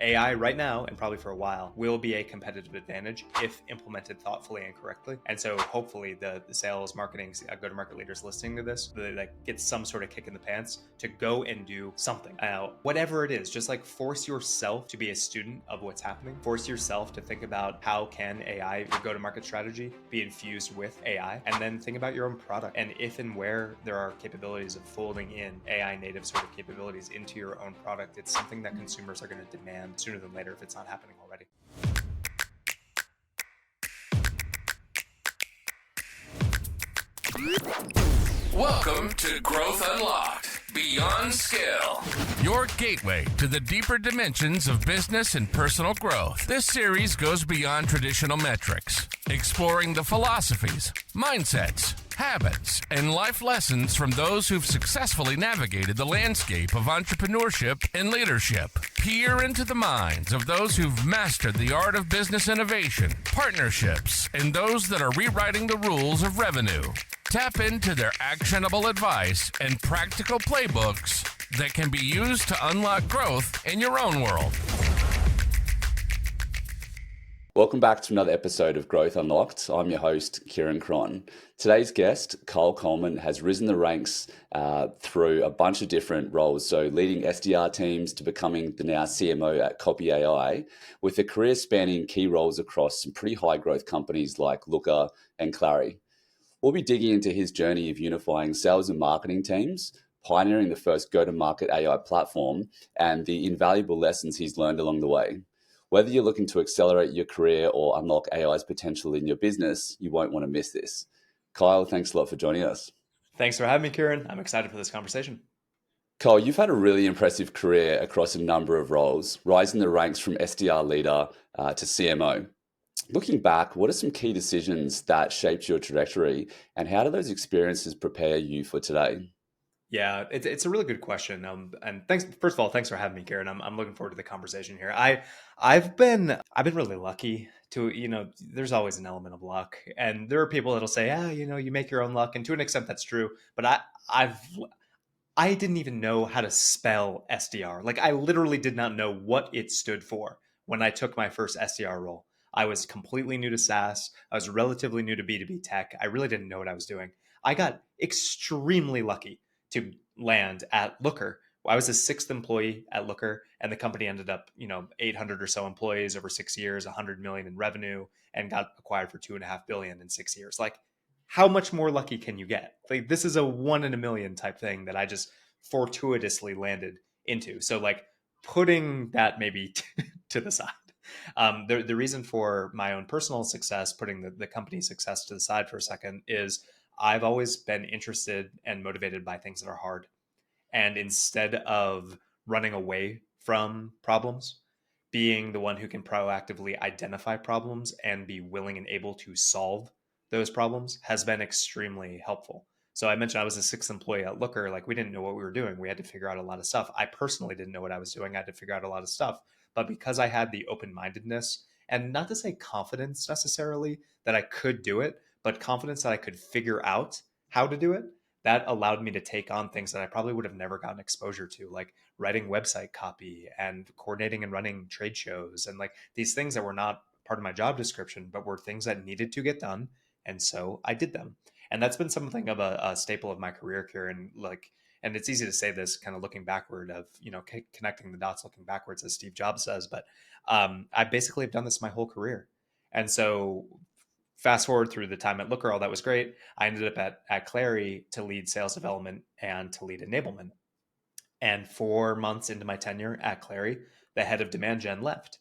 AI right now, and probably for a while, will be a competitive advantage if implemented thoughtfully and correctly. And so hopefully the sales, marketing, go-to-market leaders listening to this, they like get some sort of kick in the pants to go and do something. Whatever it is, just like force yourself to be a student of what's happening. Force yourself to think about how can AI, your go-to-market strategy, be infused with AI, and then think about your own product. And if and where there are capabilities of folding in AI native sort of capabilities into your own product, it's something that consumers are going to demand sooner than later if it's not happening already. Welcome to Growth Unlocked Beyond Scale, your gateway to the deeper dimensions of business and personal growth. This series goes beyond traditional metrics, exploring the philosophies, mindsets, habits, and life lessons from those who've successfully navigated the landscape of entrepreneurship and leadership. Peer into the minds of those who've mastered the art of business innovation, partnerships, and those that are rewriting the rules of revenue. Tap into their actionable advice and practical playbooks that can be used to unlock growth in your own world. Welcome back to another episode of Growth Unlocked. I'm your host, Kieran Krohn. Today's guest, Kyle Coleman, has risen the ranks through a bunch of different roles. So leading SDR teams to becoming the now CMO at Copy.ai, with a career spanning key roles across some pretty high growth companies like Looker and Clary. We'll be digging into his journey of unifying sales and marketing teams, pioneering the first go-to-market AI platform, and the invaluable lessons he's learned along the way. Whether you're looking to accelerate your career or unlock AI's potential in your business, you won't want to miss this. Kyle, thanks a lot for joining us. Thanks for having me, Kieran. I'm excited for this conversation. Kyle, you've had a really impressive career across a number of roles, rising the ranks from SDR leader to CMO. Looking back, what are some key decisions that shaped your trajectory, and how do those experiences prepare you for today? Yeah, it's a really good question. And thanks, first of all, thanks for having me, Kieran. I'm looking forward to the conversation here. I've been really lucky to, there's always an element of luck, and there are people that'll say, you make your own luck, and to an extent that's true. But I didn't even know how to spell SDR. Like I literally did not know what it stood for when I took my first SDR role. I was completely new to SaaS. I was relatively new to B2B tech. I really didn't know what I was doing. I got extremely lucky to land at Looker. I was the sixth employee at Looker, and the company ended up, 800 or so employees over 6 years, 100 million in revenue, and got acquired for 2.5 billion in 6 years. Like, how much more lucky can you get? Like, this is a 1 in a million type thing that I just fortuitously landed into. So, like, putting that maybe to the side. The reason for my own personal success, putting the company success to the side for a second, is I've always been interested and motivated by things that are hard. And instead of running away from problems, being the one who can proactively identify problems and be willing and able to solve those problems has been extremely helpful. So I mentioned I was a sixth employee at Looker. Like we didn't know what we were doing. We had to figure out a lot of stuff. I personally didn't know what I was doing. I had to figure out a lot of stuff. But because I had the open-mindedness and not to say confidence necessarily that I could do it, but confidence that I could figure out how to do it, that allowed me to take on things that I probably would have never gotten exposure to, like writing website copy and coordinating and running trade shows and like these things that were not part of my job description, but were things that needed to get done. And so I did them. And that's been something of a staple of my career, Kieran. Like, and it's easy to say this kind of looking backward of, connecting the dots, looking backwards, as Steve Jobs says. But I basically have done this my whole career. And so fast forward through the time at Looker, all that was great. I ended up at Clary to lead sales development and to lead enablement. And 4 months into my tenure at Clary, the head of demand gen left.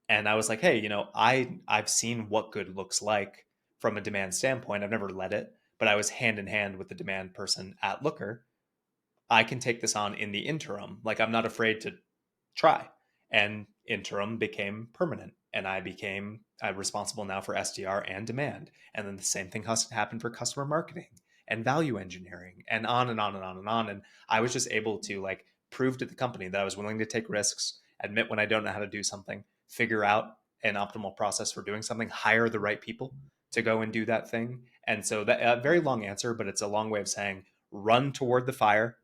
And I was like, hey, I've seen what good looks like from a demand standpoint. I've never led it, but I was hand in hand with the demand person at Looker. I can take this on in the interim. Like I'm not afraid to try. And interim became permanent. And I became responsible now for SDR and demand. And then the same thing happened for customer marketing and value engineering and on and on and on and on. And I was just able to like prove to the company that I was willing to take risks, admit when I don't know how to do something, figure out an optimal process for doing something, hire the right people to go and do that thing. And so that a very long answer, but it's a long way of saying run toward the fire.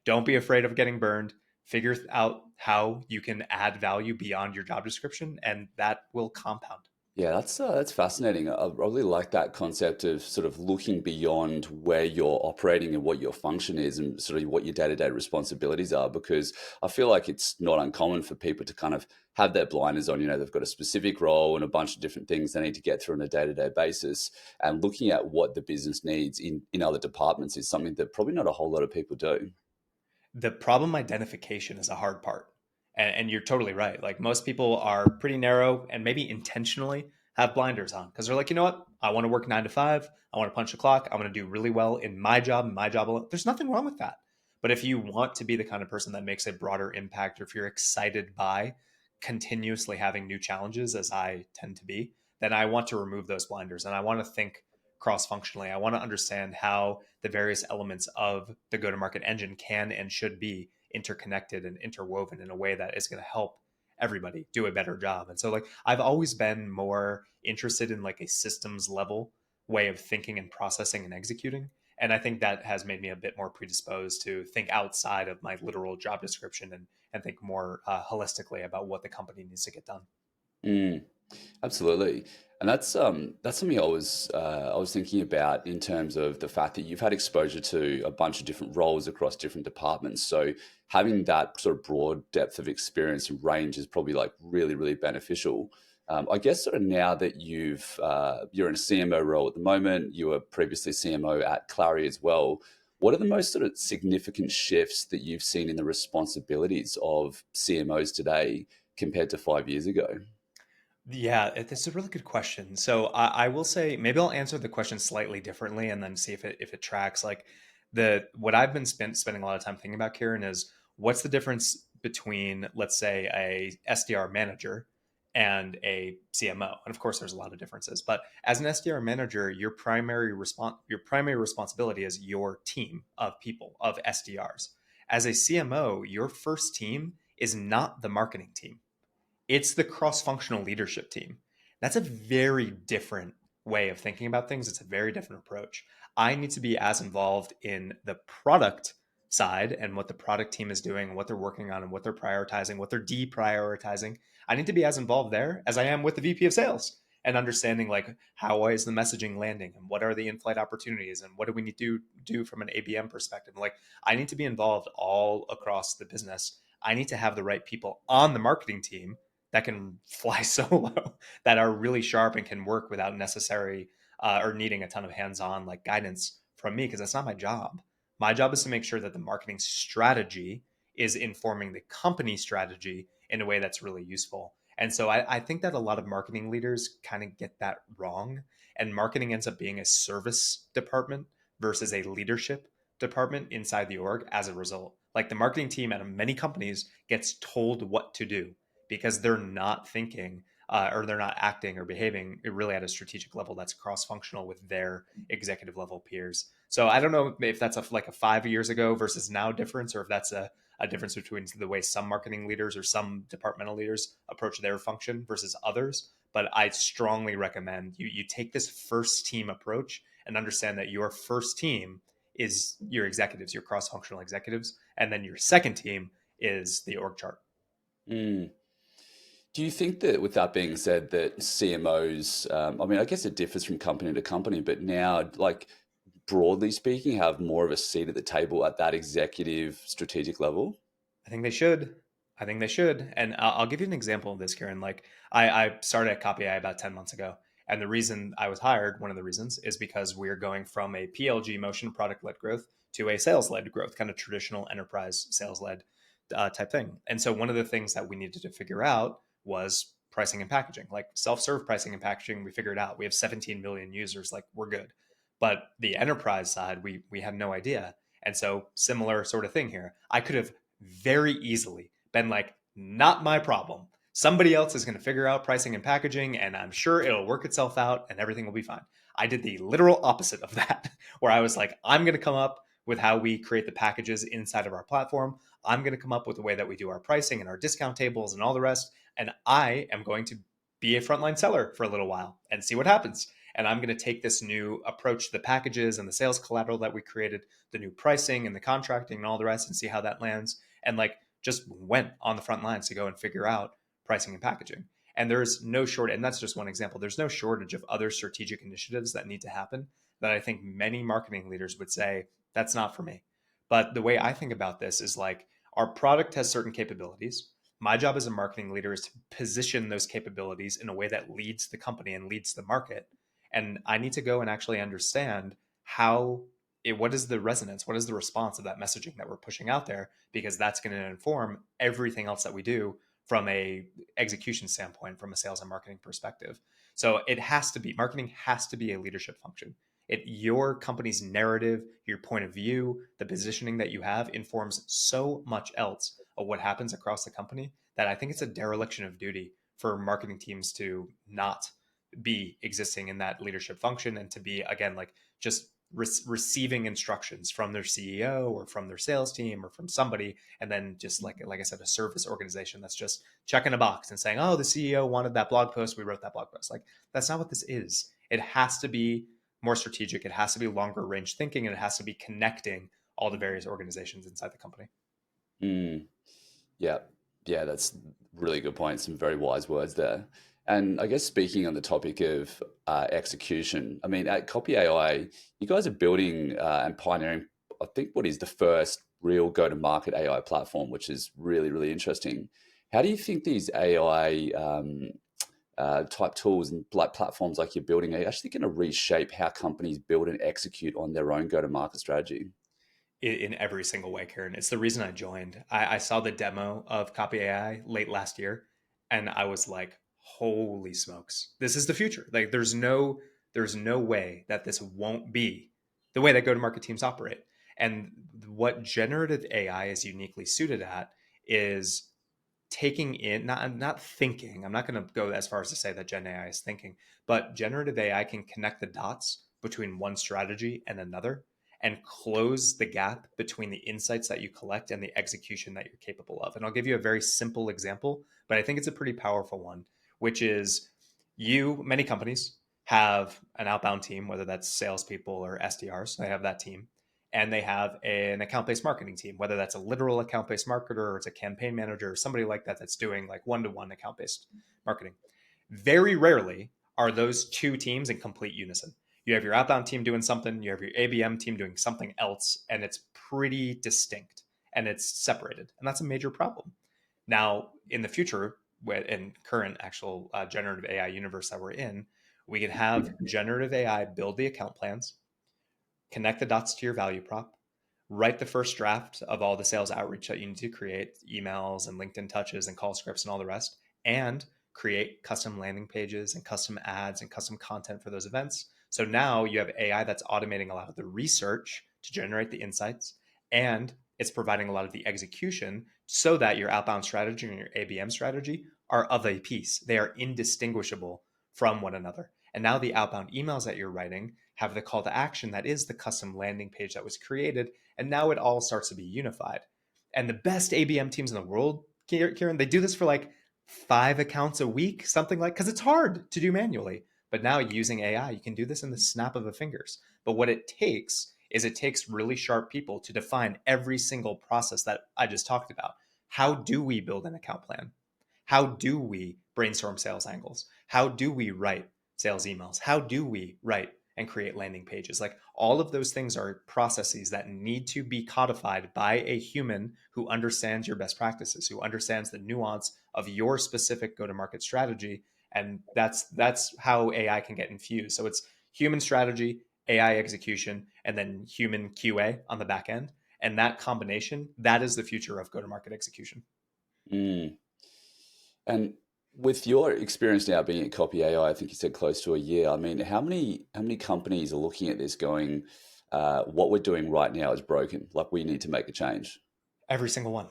Don't be afraid of getting burned. figure out how you can add value beyond your job description, and that will compound. Yeah, that's fascinating. I really like that concept of sort of looking beyond where you're operating and what your function is and sort of what your day-to-day responsibilities are, because I feel like it's not uncommon for people to kind of have their blinders on. They've got a specific role and a bunch of different things they need to get through on a day-to-day basis. And looking at what the business needs in other departments is something that probably not a whole lot of people do. The problem identification is a hard part. And you're totally right. Like most people are pretty narrow and maybe intentionally have blinders on because they're like, you know what? I want to work 9 to 5. I want to punch a clock. I want to do really well in my job alone. There's nothing wrong with that. But if you want to be the kind of person that makes a broader impact, or if you're excited by continuously having new challenges, as I tend to be, then I want to remove those blinders and I want to think cross functionally. I want to understand how the various elements of the go to market engine can and should be interconnected and interwoven in a way that is going to help everybody do a better job. And so like I've always been more interested in like a systems level way of thinking and processing and executing. And I think that has made me a bit more predisposed to think outside of my literal job description and think more holistically about what the company needs to get done. Mm. Absolutely, and that's something I was thinking about in terms of the fact that you've had exposure to a bunch of different roles across different departments. So having that sort of broad depth of experience and range is probably like really really beneficial. I guess sort of now that you're in a CMO role at the moment, you were previously CMO at Clary as well. What are the most sort of significant shifts that you've seen in the responsibilities of CMOs today compared to 5 years ago? Yeah, it's a really good question. So I will say maybe I'll answer the question slightly differently and then see if it tracks. Like the what I've been spending a lot of time thinking about, Kieran, is what's the difference between, let's say, a SDR manager and a CMO. And of course, there's a lot of differences. But as an SDR manager, your primary responsibility is your team of people of SDRs. As a CMO, your first team is not the marketing team, it's the cross-functional leadership team. That's a very different way of thinking about things. It's a very different approach. I need to be as involved in the product side and what the product team is doing and what they're working on and what they're prioritizing, what they're deprioritizing. I need to be as involved there as I am with the VP of sales and understanding like how is the messaging landing and what are the in-flight opportunities and what do we need to do from an ABM perspective. Like I need to be involved all across the business. I need to have the right people on the marketing team that can fly solo, that are really sharp and can work without necessary or needing a ton of hands-on like guidance from me, because that's not my job. My job is to make sure that the marketing strategy is informing the company strategy in a way that's really useful. And so I think that a lot of marketing leaders kind of get that wrong. And marketing ends up being a service department versus a leadership department inside the org as a result. Like the marketing team at many companies gets told what to do because they're not thinking or they're not acting or behaving really at a strategic level that's cross-functional with their executive level peers. So I don't know if that's like a 5 years ago versus now difference, or if that's a difference between the way some marketing leaders or some departmental leaders approach their function versus others. But I strongly recommend you take this first team approach and understand that your first team is your executives, your cross-functional executives, and then your second team is the org chart. Mm. Do you think that, with that being said, that CMOs, I mean, I guess it differs from company to company, but now, like broadly speaking, have more of a seat at the table at that executive strategic level? I think they should. I think they should. And I'll give you an example of this, Kieran. Like I started at Copy.ai about 10 months ago. And the reason I was hired, one of the reasons, is because we're going from a PLG motion product led growth to a sales led growth, kind of traditional enterprise sales led type thing. And so one of the things that we needed to figure out was pricing and packaging, like self serve pricing and packaging. We figured out we have 17 million users, like we're good. But the enterprise side, we had no idea. And so similar sort of thing here. I could have very easily been like, not my problem. Somebody else is going to figure out pricing and packaging, and I'm sure it'll work itself out and everything will be fine. I did the literal opposite of that, where I was like, I'm going to come up with how we create the packages inside of our platform. I'm going to come up with the way that we do our pricing and our discount tables and all the rest. And I am going to be a frontline seller for a little while and see what happens. And I'm going to take this new approach to the packages and the sales collateral that we created, the new pricing and the contracting and all the rest, and see how that lands. And like just went on the front lines to go and figure out pricing and packaging. And there's no shortage, and that's just one example. There's no shortage of other strategic initiatives that need to happen that I think many marketing leaders would say, that's not for me. But the way I think about this is like our product has certain capabilities. My job as a marketing leader is to position those capabilities in a way that leads the company and leads the market. And I need to go and actually understand what is the resonance, what is the response of that messaging that we're pushing out there, because that's going to inform everything else that we do from a execution standpoint, from a sales and marketing perspective. So marketing has to be a leadership function. Your company's narrative, your point of view, the positioning that you have informs so much else of what happens across the company that I think it's a dereliction of duty for marketing teams to not be existing in that leadership function and to be, again, like just receiving instructions from their CEO or from their sales team or from somebody, and then just like I said, a service organization that's just checking a box and saying, oh, the CEO wanted that blog post, we wrote that blog post. Like, that's not what this is. It has to be more strategic, it has to be longer range thinking, and it has to be connecting all the various organizations inside the company. Mm. Yeah, yeah, that's really good point. Some very wise words there. And I guess speaking on the topic of execution, I mean, at Copy AI, you guys are building and pioneering, I think, what is the first real go-to-market AI platform, which is really, really interesting. How do you think these AI type tools and like platforms like you're building are actually going to reshape how companies build and execute on their own go-to-market strategy? In every single way, Kieran. It's the reason I joined. I saw the demo of Copy AI late last year, and I was like, "Holy smokes, this is the future!" Like, there's no way that this won't be the way that go-to-market teams operate. And what generative AI is uniquely suited at is taking in, not thinking. I'm not going to go as far as to say that Gen AI is thinking, but generative AI can connect the dots between one strategy and another and close the gap between the insights that you collect and the execution that you're capable of. And I'll give you a very simple example, but I think it's a pretty powerful one, which is many companies have an outbound team, whether that's salespeople or SDRs, they have that team. And they have an account-based marketing team, whether that's a literal account-based marketer or it's a campaign manager or somebody like that that's doing like one-to-one account-based marketing. Very rarely are those two teams in complete unison. You have your outbound team doing something, you have your ABM team doing something else, and it's pretty distinct and it's separated. And that's a major problem. Now, in the future, in current actual generative AI universe that we're in, we can have generative AI build the account plans, connect the dots to your value prop, write the first draft of all the sales outreach that you need to create, emails and LinkedIn touches and call scripts and all the rest, and create custom landing pages and custom ads and custom content for those events. So now you have AI that's automating a lot of the research to generate the insights, and it's providing a lot of the execution so that your outbound strategy and your ABM strategy are of a piece. They are indistinguishable from one another. And now the outbound emails that you're writing have the call to action that is the custom landing page that was created. And now it all starts to be unified. And the best ABM teams in the world, Kieran, they do this for like 5 accounts a week, something like, because it's hard to do manually. But now using AI, you can do this in the snap of a fingers. But what it takes is it takes really sharp people to define every single process that I just talked about. How do we build an account plan? How do we brainstorm sales angles? How do we write sales emails? How do we write and create landing pages? Like, all of those things are processes that need to be codified by a human who understands your best practices, who understands the nuance of your specific go-to-market strategy. And that's how AI can get infused. So it's human strategy, AI execution, and then human QA on the back end. And that combination, that is the future of go-to-market execution. Mm. And with your experience now being at Copy AI, I think you said close to a year. I mean, how many companies are looking at this going, what we're doing right now is broken. Like, we need to make a change. Every single one.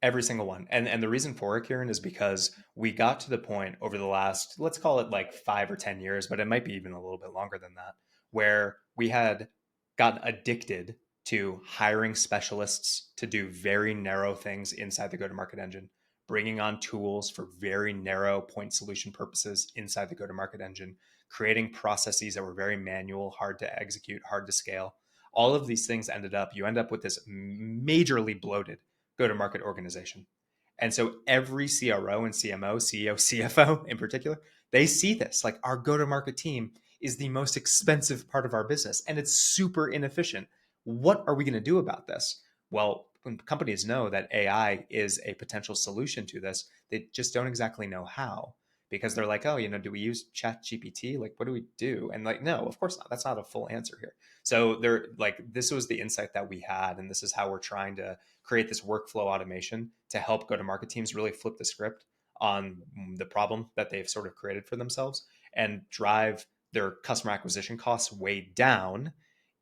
Every single one. And the reason for it, Kieran, is because we got to the point over the last, let's call it like 5 or 10 years, but it might be even a little bit longer than that, where we had gotten addicted to hiring specialists to do very narrow things inside the go-to-market engine, bringing on tools for very narrow point solution purposes inside the go-to-market engine, creating processes that were very manual, hard to execute, hard to scale. All of these things you end up with this majorly bloated go-to-market organization. And so every CRO and CMO, CEO, CFO in particular, they see this like our go-to-market team is the most expensive part of our business and it's super inefficient. What are we going to do about this? Well, when companies know that AI is a potential solution to this, they just don't exactly know how because they're like, oh, do we use Chat GPT? Like, what do we do? And like, no, of course not. That's not a full answer here. So they're like, this was the insight that we had, and this is how we're trying to create this workflow automation to help go-to-market teams really flip the script on the problem that they've sort of created for themselves and drive their customer acquisition costs way down,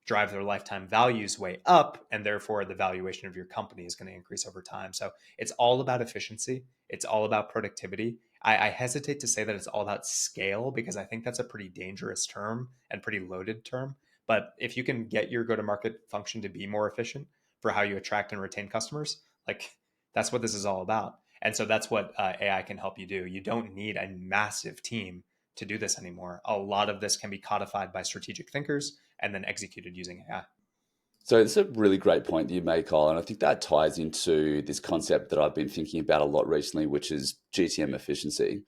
drive their lifetime values way up, and therefore the valuation of your company is going to increase over time. So it's all about efficiency. It's all about productivity. I hesitate to say that it's all about scale because I think that's a pretty dangerous term and pretty loaded term. But if you can get your go-to-market function to be more efficient for how you attract and retain customers, like that's what this is all about. And so that's what AI can help you do. You don't need a massive team to do this anymore. A lot of this can be codified by strategic thinkers and then executed using AI. So it's a really great point that you make, Kyle, and I think that ties into this concept that I've been thinking about a lot recently, which is GTM efficiency.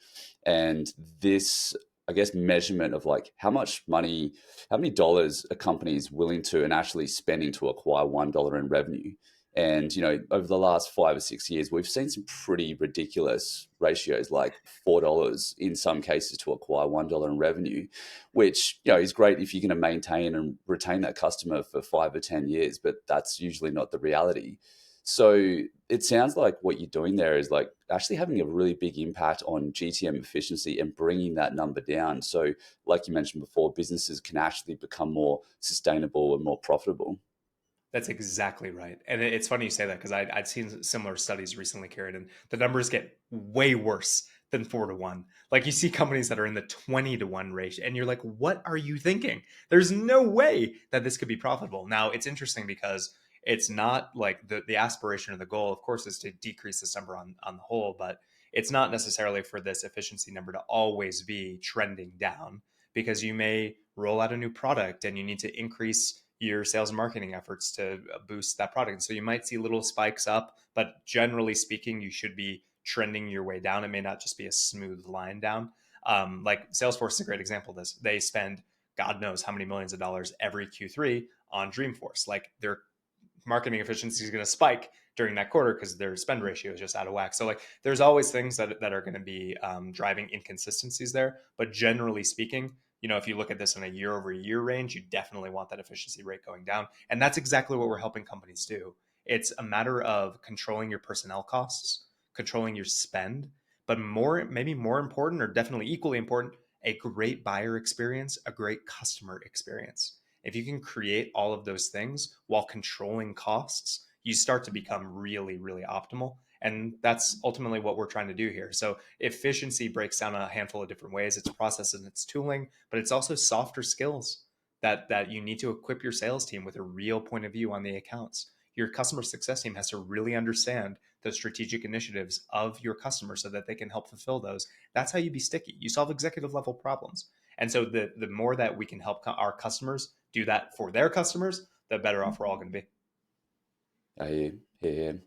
And this, I guess, measurement of like how much money, how many dollars a company is willing to and actually spending to acquire $1 in revenue. And, over the last 5 or 6 years, we've seen some pretty ridiculous ratios, like $4 in some cases to acquire $1 in revenue, which, is great if you're going to maintain and retain that customer for 5 or 10 years, but that's usually not the reality. So it sounds like what you're doing there is like actually having a really big impact on GTM efficiency and bringing that number down. So like you mentioned before, businesses can actually become more sustainable and more profitable. That's exactly right. And it's funny you say that because I'd seen similar studies recently, Kieran, and the numbers get way worse than 4 to 1. Like you see companies that are in the 20 to 1 ratio, and you're like, what are you thinking? There's no way that this could be profitable. Now, it's interesting because it's not like the aspiration or the goal, of course, is to decrease this number on the whole, but it's not necessarily for this efficiency number to always be trending down because you may roll out a new product and you need to increase your sales and marketing efforts to boost that product. So you might see little spikes up, but generally speaking, you should be trending your way down. It may not just be a smooth line down. Like Salesforce is a great example of this. They spend God knows how many millions of dollars every Q3 on Dreamforce. Like their marketing efficiency is going to spike during that quarter because their spend ratio is just out of whack. So like there's always things that are going to be driving inconsistencies there. But generally speaking, if you look at this in a year over year range, you definitely want that efficiency rate going down. And that's exactly what we're helping companies do. It's a matter of controlling your personnel costs, controlling your spend, but maybe more important, or definitely equally important, a great buyer experience, a great customer experience. If you can create all of those things while controlling costs, you start to become really, really optimal. And that's ultimately what we're trying to do here. So efficiency breaks down a handful of different ways. It's process and it's tooling, but it's also softer skills that you need to equip your sales team with a real point of view on the accounts. Your customer success team has to really understand the strategic initiatives of your customers so that they can help fulfill those. That's how you be sticky. You solve executive level problems. And so the more that we can help our customers do that for their customers, the better off we're all going to be. I hear.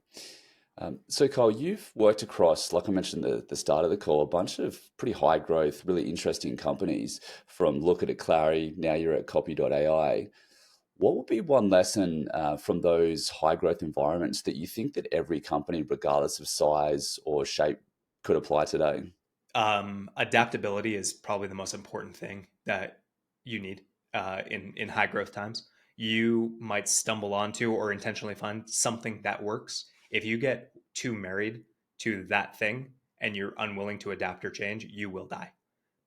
So, Kyle, you've worked across, like I mentioned at the start of the call, a bunch of pretty high growth, really interesting companies from Look at Clary, now you're at Copy.ai. What would be one lesson from those high growth environments that you think that every company, regardless of size or shape, could apply today? Adaptability is probably the most important thing that you need in high growth times. You might stumble onto or intentionally find something that works. If you get too married to that thing and you're unwilling to adapt or change, you will die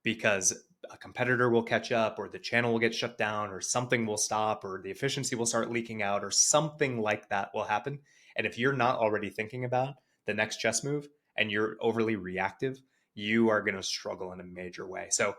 because a competitor will catch up or the channel will get shut down or something will stop or the efficiency will start leaking out or something like that will happen. And if you're not already thinking about the next chess move and you're overly reactive, you are going to struggle in a major way. So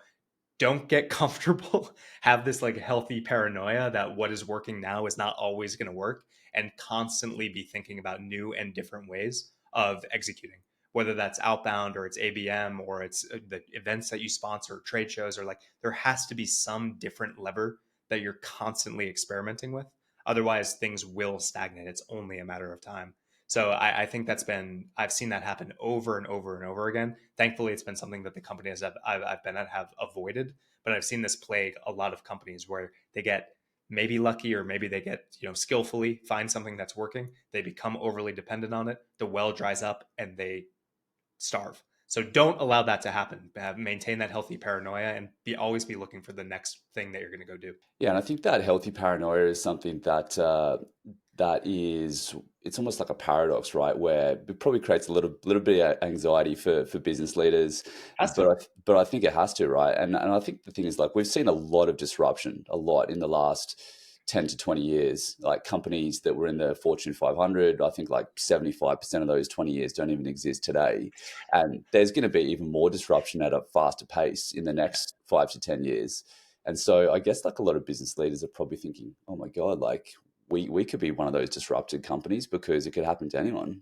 don't get comfortable. Have this like healthy paranoia that what is working now is not always going to work, and constantly be thinking about new and different ways of executing, whether that's outbound or it's ABM or it's the events that you sponsor, trade shows, or like there has to be some different lever that you're constantly experimenting with. Otherwise, things will stagnate. It's only a matter of time. So I think I've seen that happen over and over and over again. Thankfully, it's been something that the companies I've been at have avoided, but I've seen this plague a lot of companies where they get maybe lucky or maybe they get, skillfully find something that's working. They become overly dependent on it. The well dries up and they starve. So don't allow that to happen. Maintain that healthy paranoia and always be looking for the next thing that you're going to go do. Yeah, and I think that healthy paranoia is something that it's almost like a paradox, right? Where it probably creates a little bit of anxiety for business leaders, Has to. but I think it has to, right? And I think the thing is, like, we've seen a lot of disruption, a lot in the last 10 to 20 years. Like, companies that were in the Fortune 500, I think like 75% of those 20 years don't even exist today. And there's going to be even more disruption at a faster pace in the Yeah, next 5 to 10 years. And so I guess, like, a lot of business leaders are probably thinking, oh my God, like, we could be one of those disrupted companies because it could happen to anyone.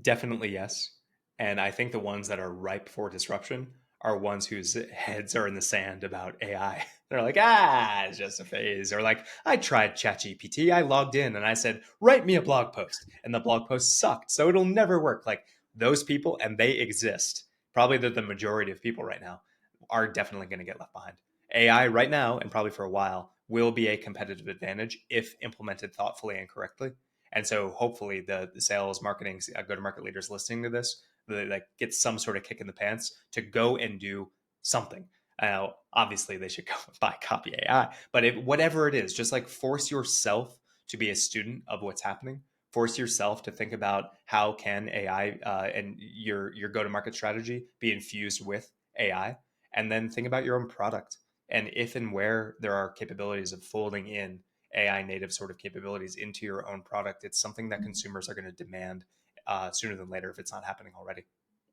definitely yes. And I think the ones that are ripe for disruption are ones whose heads are in the sand about AI. They're like, it's just a phase. Or like, I tried ChatGPT. I logged in and I said, write me a blog post. And the blog post sucked. So it'll never work. Like those people, and they exist. Probably the majority of people right now are definitely going to get left behind. AI right now, and probably for a while, will be a competitive advantage if implemented thoughtfully and correctly. And so hopefully the sales, marketing, go-to-market leaders listening to this, they like get some sort of kick in the pants to go and do something. Now, obviously, they should go buy Copy AI, but whatever it is, just like force yourself to be a student of what's happening. Force yourself to think about how can AI and your go-to-market strategy be infused with AI, and then think about your own product and if and where there are capabilities of folding in AI native sort of capabilities into your own product. It's something that consumers are going to demand sooner than later if it's not happening already.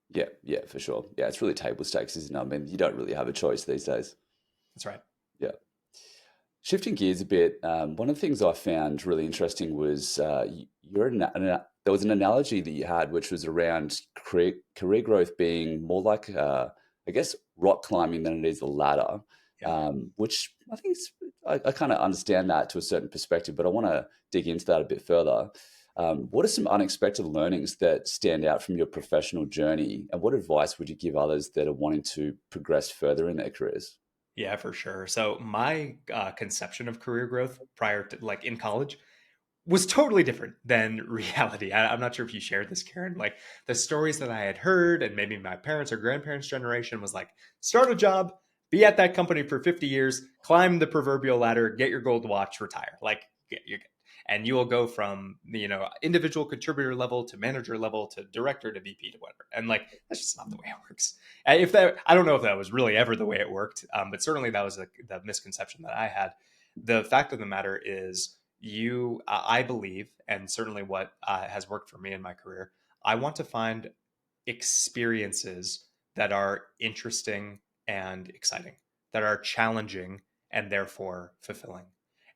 Yeah, yeah, for sure. Yeah, it's really table stakes, isn't it? I mean, you don't really have a choice these days. That's right. Yeah. Shifting gears a bit, one of the things I found really interesting was there was an analogy that you had, which was around career growth being more like, I guess, rock climbing than it is a ladder, Yeah. which I think I kind of understand that to a certain perspective, but I want to dig into that a bit further. What are some unexpected learnings that stand out from your professional journey, and what advice would you give others that are wanting to progress further in their careers? Yeah, for sure. So my conception of career growth prior to like in college was totally different than reality. I'm not sure if you shared this, Karen. Like the stories that I had heard, and maybe my parents or grandparents' generation was like, start a job, be at that company for 50 years, climb the proverbial ladder, get your gold watch, retire. Like, you're good. And you will go from individual contributor level to manager level to director to VP to whatever. And like that's just not the way it works. If that, I don't know if that was really ever the way it worked, but certainly that was the misconception that I had. The fact of the matter is, I believe, and certainly what has worked for me in my career, I want to find experiences that are interesting and exciting, that are challenging and therefore fulfilling.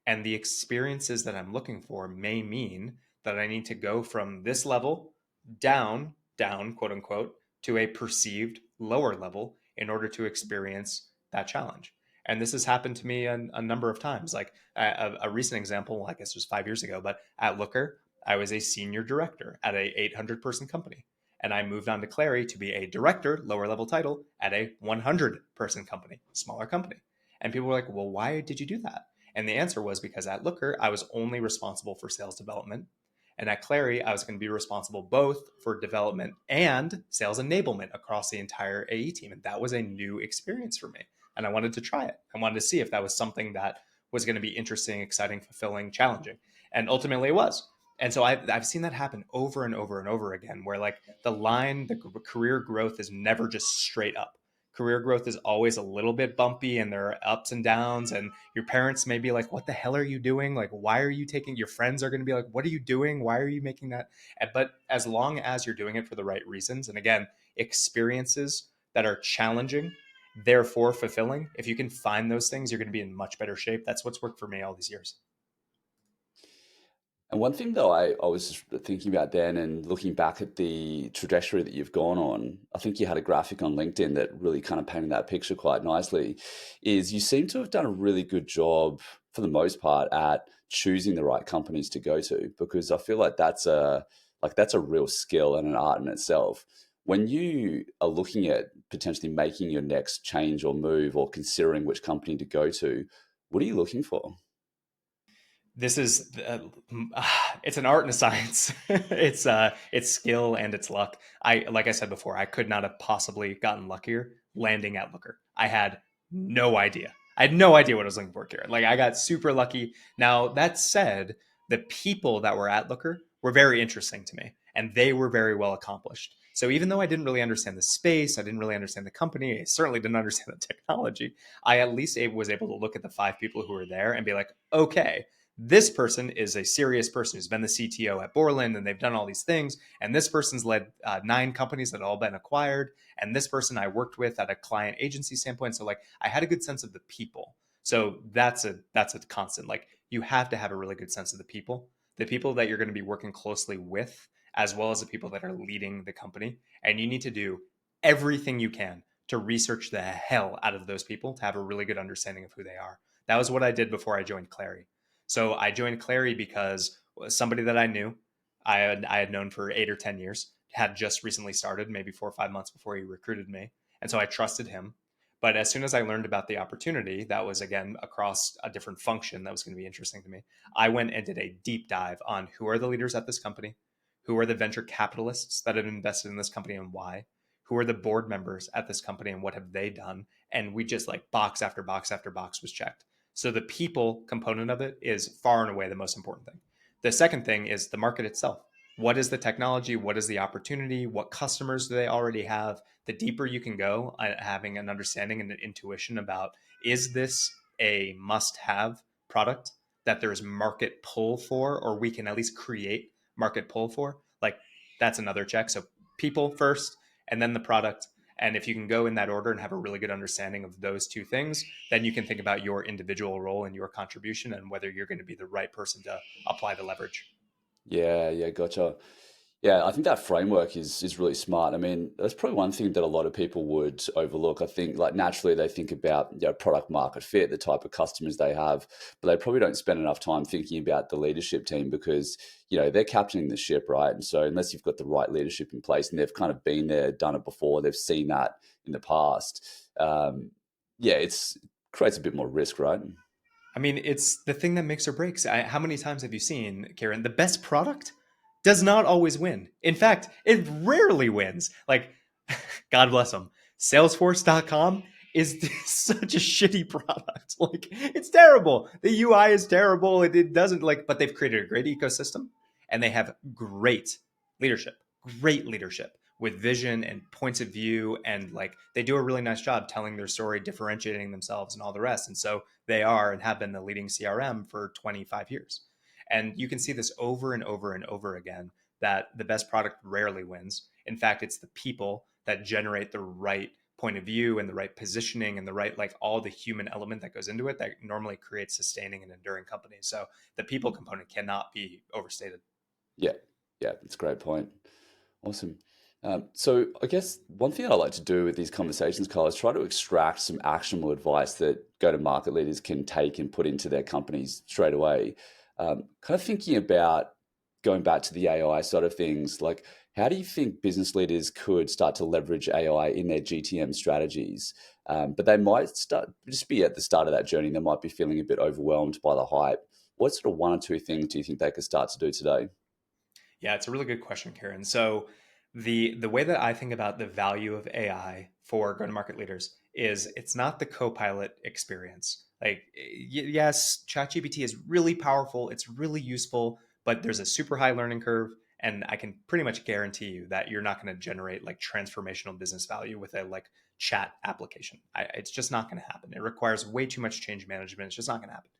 And the experiences that I'm looking for may mean that I need to go from this level down, quote unquote, to a perceived lower level in order to experience that challenge. And this has happened to me a number of times. Like a recent example, I guess it was 5 years ago, but at Looker, I was a senior director at a 800 person company. And I moved on to Clary to be a director, lower level title, at a 100 person company, smaller company. And people were like, well, why did you do that? And the answer was because at Looker, I was only responsible for sales development. And at Clary, I was going to be responsible both for development and sales enablement across the entire AE team. And that was a new experience for me. And I wanted to try it. I wanted to see if that was something that was going to be interesting, exciting, fulfilling, challenging. And ultimately it was. And so I've seen that happen over and over and over again, where like the career growth is never just straight up. Career growth is always a little bit bumpy and there are ups and downs. And your parents may be like, what the hell are you doing? Like, why are you taking, your friends are going to be like, what are you doing? Why are you making that? But as long as you're doing it for the right reasons, and again, experiences that are challenging, therefore fulfilling, if you can find those things, you're going to be in much better shape. That's what's worked for me all these years. And one thing though, I was just thinking about then and looking back at the trajectory that you've gone on, I think you had a graphic on LinkedIn that really kind of painted that picture quite nicely, is you seem to have done a really good job for the most part at choosing the right companies to go to, because I feel like Like that's a real skill and an art in itself. When you are looking at potentially making your next change or move or considering which company to go to, what are you looking for? This is it's an art and a science. It's skill and it's luck. I Like I said before, I could not have possibly gotten luckier landing at Looker. I had no idea. I had no idea what I was looking for, Kieran. Like I got super lucky. Now that said, the people that were at Looker were very interesting to me, and they were very well accomplished. So even though I didn't really understand the space, I didn't really understand the company, I certainly didn't understand the technology. I at least was able to look at the five people who were there and be like, okay, this person is a serious person who's been the CTO at Borland and they've done all these things. And this person's led 9 companies that have all been acquired. And this person I worked with at a client agency standpoint. So like I had a good sense of the people. So that's a constant. Like you have to have a really good sense of the people that you're going to be working closely with, as well as the people that are leading the company. And you need to do everything you can to research the hell out of those people to have a really good understanding of who they are. That was what I did before I joined Clary. So I joined Clary because somebody that I knew, I had known for 8 or 10 years, had just recently started, maybe 4 or 5 months before he recruited me, and so I trusted him. But as soon as I learned about the opportunity, that was again across a different function that was going to be interesting to me. I went and did a deep dive on who are the leaders at this company, who are the venture capitalists that have invested in this company and why, who are the board members at this company and what have they done, and we just like box after box after box was checked. So the people component of it is far and away the most important thing. The second thing is the market itself. What is the technology? What is the opportunity? What customers do they already have? The deeper you can go, having an understanding and an intuition about, is this a must have product that there's market pull for, or we can at least create market pull for? Like that's another check. So people first, and then the product. And if you can go in that order and have a really good understanding of those two things, then you can think about your individual role and your contribution and whether you're going to be the right person to apply the leverage. Yeah, yeah, gotcha. Yeah, I think that framework is really smart. I mean, that's probably one thing that a lot of people would overlook. I think like naturally they think about product market fit, the type of customers they have, but they probably don't spend enough time thinking about the leadership team because, they're captaining the ship, right? And so unless you've got the right leadership in place and they've kind of been there, done it before, they've seen that in the past, yeah, it's creates a bit more risk, right? I mean, it's the thing that makes or breaks. How many times have you seen, Karen, the best product does not always win? In fact, it rarely wins. Like, God bless them. Salesforce.com is such a shitty product. Like, it's terrible. The UI is terrible. It doesn't like, but they've created a great ecosystem and they have great leadership with vision and points of view. And like, they do a really nice job telling their story, differentiating themselves and all the rest. And so they are and have been the leading CRM for 25 years. And you can see this over and over and over again that the best product rarely wins. In fact, it's the people that generate the right point of view and the right positioning and the right, like all the human element that goes into it that normally creates sustaining and enduring companies. So the people component cannot be overstated. Yeah, yeah, it's a great point. Awesome. So I guess one thing I like to do with these conversations, Kyle, is try to extract some actionable advice that go-to-market leaders can take and put into their companies straight away. Kind of thinking about going back to the AI side of things, like how do you think business leaders could start to leverage AI in their GTM strategies? But they might start just be at the start of that journey. They might be feeling a bit overwhelmed by the hype. What sort of one or two things do you think they could start to do today? Yeah, it's a really good question, Karen. So the way that I think about the value of AI for go-to-market leaders is it's not the co-pilot experience. Like yes, ChatGPT is really powerful, it's really useful, but there's a super high learning curve and I can pretty much guarantee you that you're not going to generate like transformational business value with a like chat application. It's just not going to happen. It requires way too much change management. It's just not going to happen.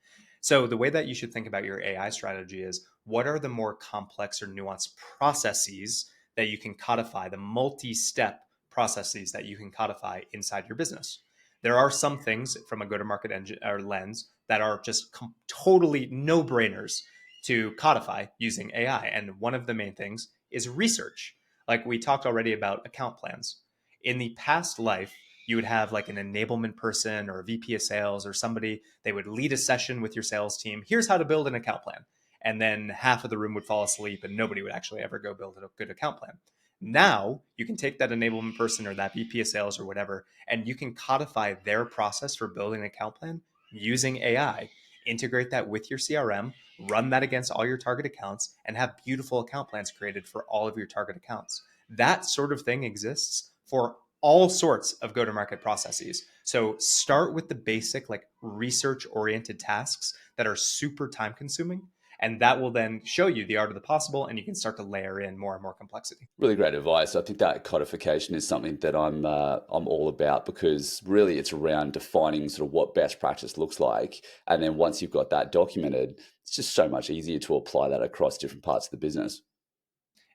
So the way that you should think about your AI strategy is what are the more complex or nuanced processes that you can codify, the multi-step processes that you can codify inside your business. There are some things from a go-to-market engine or lens that are just totally no-brainers to codify using AI. And one of the main things is research. Like we talked already about account plans. In the past life, you would have like an enablement person or a VP of sales or somebody, they would lead a session with your sales team. Here's how to build an account plan. and then half of the room would fall asleep and nobody would actually ever go build a good account plan. Now you can take that enablement person or that VP of sales or whatever, and you can codify their process for building an account plan using AI, integrate that with your CRM, run that against all your target accounts, and have beautiful account plans created for all of your target accounts. That sort of thing exists for all sorts of go to market processes. So start with the basic, like research oriented tasks that are super time consuming. And that will then show you the art of the possible, and you can start to layer in more and more complexity. Really great advice. I think that codification is something that I'm all about, because really it's around defining sort of what best practice looks like, and then once you've got that documented, it's just so much easier to apply that across different parts of the business.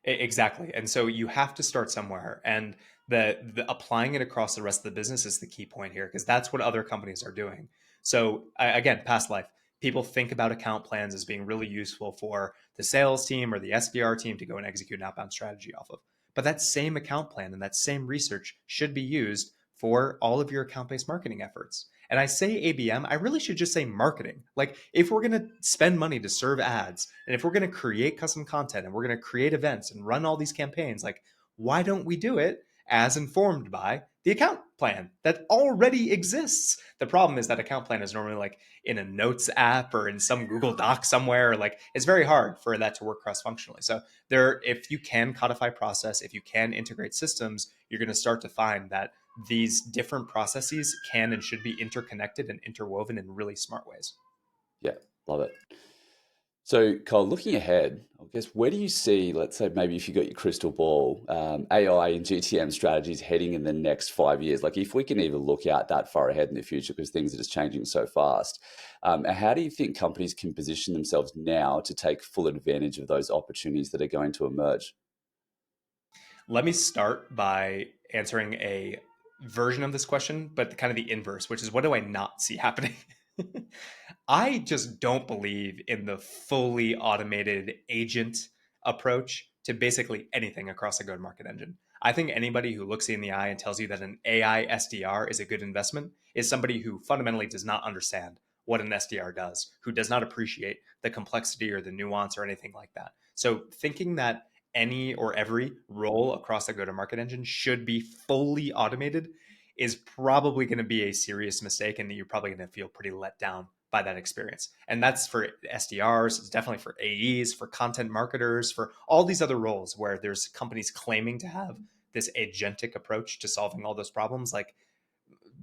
Exactly. And so you have to start somewhere. And the applying it across the rest of the business is the key point here, because that's what other companies are doing. So again, past life, people think about account plans as being really useful for the sales team or the SDR team to go and execute an outbound strategy off of. But that same account plan and that same research should be used for all of your account-based marketing efforts. And I say ABM, I really should just say marketing. Like, if we're going to spend money to serve ads, and if we're going to create custom content, and we're going to create events and run all these campaigns, like, why don't we do it as informed by the account plan that already exists? The problem is that account plan is normally like in a notes app or in some Google Doc somewhere. Like, it's very hard for that to work cross functionally. So if you can codify process, if you can integrate systems, you're going to start to find that these different processes can and should be interconnected and interwoven in really smart ways. Yeah, love it. So, Kyle, looking ahead, I guess, where do you see, let's say, maybe if you got your crystal ball, AI and GTM strategies heading in the next 5 years? Like, if we can even look out that far ahead in the future, because things are just changing so fast, how do you think companies can position themselves now to take full advantage of those opportunities that are going to emerge? Let me start by answering a version of this question, but kind of the inverse, which is, what do I not see happening? I just don't believe in the fully automated agent approach to basically anything across a go to market engine. I think anybody who looks you in the eye and tells you that an AI SDR is a good investment is somebody who fundamentally does not understand what an SDR does, who does not appreciate the complexity or the nuance or anything like that. So thinking that any or every role across the go to market engine should be fully automated is probably going to be a serious mistake, and you're probably going to feel pretty let down by that experience. And that's for SDRs, it's definitely for AEs, for content marketers, for all these other roles where there's companies claiming to have this agentic approach to solving all those problems. Like,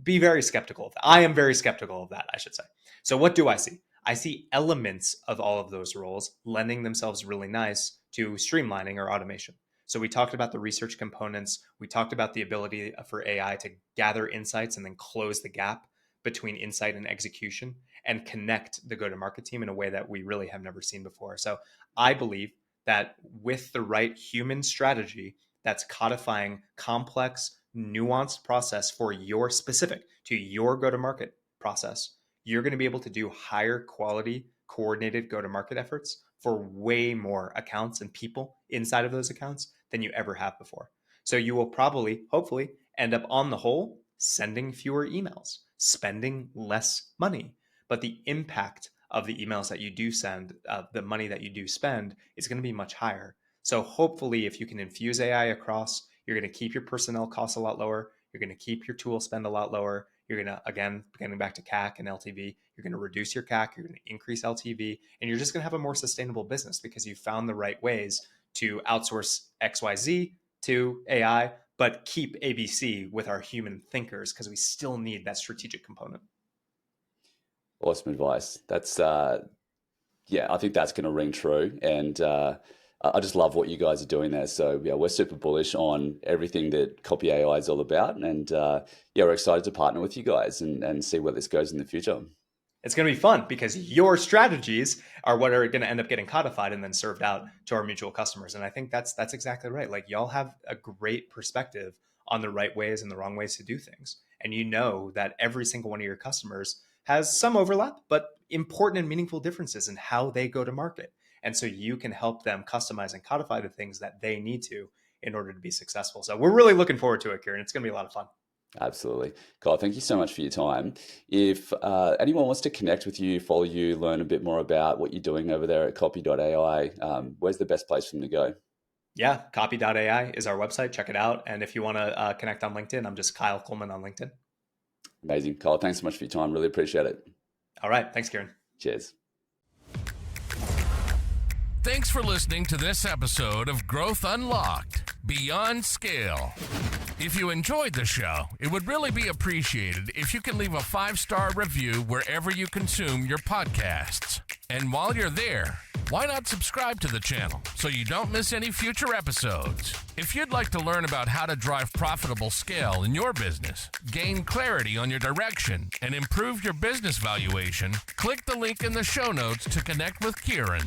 be very skeptical of that. I am very skeptical of that, I should say. So what do I see? I see elements of all of those roles lending themselves really nice to streamlining or automation. So we talked about the research components. We talked about the ability for AI to gather insights and then close the gap between insight and execution and connect the go-to-market team in a way that we really have never seen before. So I believe that with the right human strategy that's codifying complex, nuanced process for your specific to your go-to-market process, you're going to be able to do higher quality coordinated go-to-market efforts for way more accounts and people inside of those accounts than you ever have before. So you will probably, hopefully, end up on the whole sending fewer emails, spending less money, but the impact of the emails that you do send, the money that you do spend, is going to be much higher. So hopefully, if you can infuse AI across, you're going to keep your personnel costs a lot lower. You're going to keep your tool spend a lot lower. You're going to, again, getting back to CAC and LTV, you're going to reduce your CAC, you're going to increase LTV, and you're just going to have a more sustainable business because you found the right ways to outsource XYZ to AI, but keep ABC with our human thinkers, because we still need that strategic component. Awesome advice. That's yeah, I think that's going to ring true, and I just love what you guys are doing there. So yeah, we're super bullish on everything that Copy AI is all about, and yeah, we're excited to partner with you guys and see where this goes in the future. It's going to be fun because your strategies are what are going to end up getting codified and then served out to our mutual customers. And I think that's exactly right. Like, y'all have a great perspective on the right ways and the wrong ways to do things. And you know that every single one of your customers has some overlap, but important and meaningful differences in how they go to market. And so you can help them customize and codify the things that they need to in order to be successful. So we're really looking forward to it, Kieran. It's going to be a lot of fun. Absolutely. Kyle, thank you so much for your time. If anyone wants to connect with you, follow you, learn a bit more about what you're doing over there at Copy.ai, where's the best place for them to go? Yeah, copy.ai is our website. Check it out. And if you want to connect on LinkedIn, I'm just Kyle Coleman on LinkedIn. Amazing. Kyle, thanks so much for your time. Really appreciate it. All right. Thanks, Kieran. Cheers. Thanks for listening to this episode of Growth Unlocked Beyond Scale. If you enjoyed the show, it would really be appreciated if you can leave a 5-star review wherever you consume your podcasts. And while you're there, why not subscribe to the channel so you don't miss any future episodes? If you'd like to learn about how to drive profitable scale in your business, gain clarity on your direction, and improve your business valuation, click the link in the show notes to connect with Kieran.